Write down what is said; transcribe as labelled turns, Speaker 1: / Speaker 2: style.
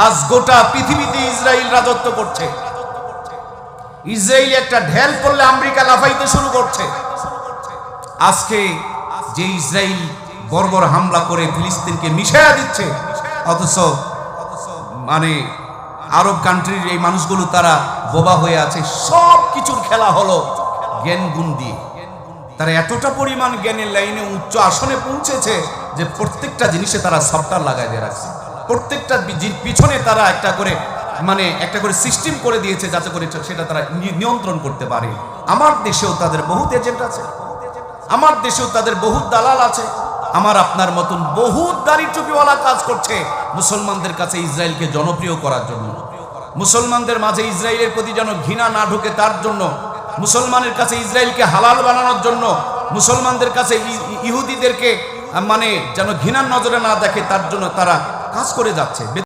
Speaker 1: আজ গোটা পৃথিবীতে ইসরায়েল রাজত্ব করছে। ইসরায়েল একটা ঢেল পড়লে আমেরিকা লাফাইতে শুরু করছে। আজকে যে ইসরায়েল বর্বর হামলা করে ফিলিস্তিনকে মিশায়া দিচ্ছে, অথচ মানে আরব কান্ট্রির এই মানুষগুলো তারা বোবা হয়ে আছে। সব কিছুর খেলা হলো জ্ঞান গুণ দিয়ে। তারা এতটা পরিমাণ জ্ঞানের লাইনে উচ্চ আসনে পৌঁছেছে যে প্রত্যেকটা জিনিসে তারা সফটওয়্যার লাগাই দিয়ে রাখছে। প্রত্যেকটা পিছনে তারা একটা করে সিস্টেম করে দিয়েছে, যাতে করে সেটা তারা নিয়ন্ত্রণ করতে পারে। আমার দেশেও তাদের বহুত এজেন্ট আছে, আমার দেশেও তাদের বহুত দালাল আছে। আমার আপনার মতন বহুত দাড়ি টুপিওয়ালা কাজ করছে মুসলমানদের কাছে ইসরায়েলকে জনপ্রিয় করার জন্য, মুসলমানদের মাঝে ইসরায়েলের প্রতি যেন ঘৃণা না ঢোকে তার জন্য, মুসলমানের কাছে ইসরায়েলকে হালাল বানানোর জন্য, মুসলমানদের কাছে ইহুদিদেরকে যেন ঘৃণার নজরে না দেখে তার জন্য তারা কাজ করে যাচ্ছে।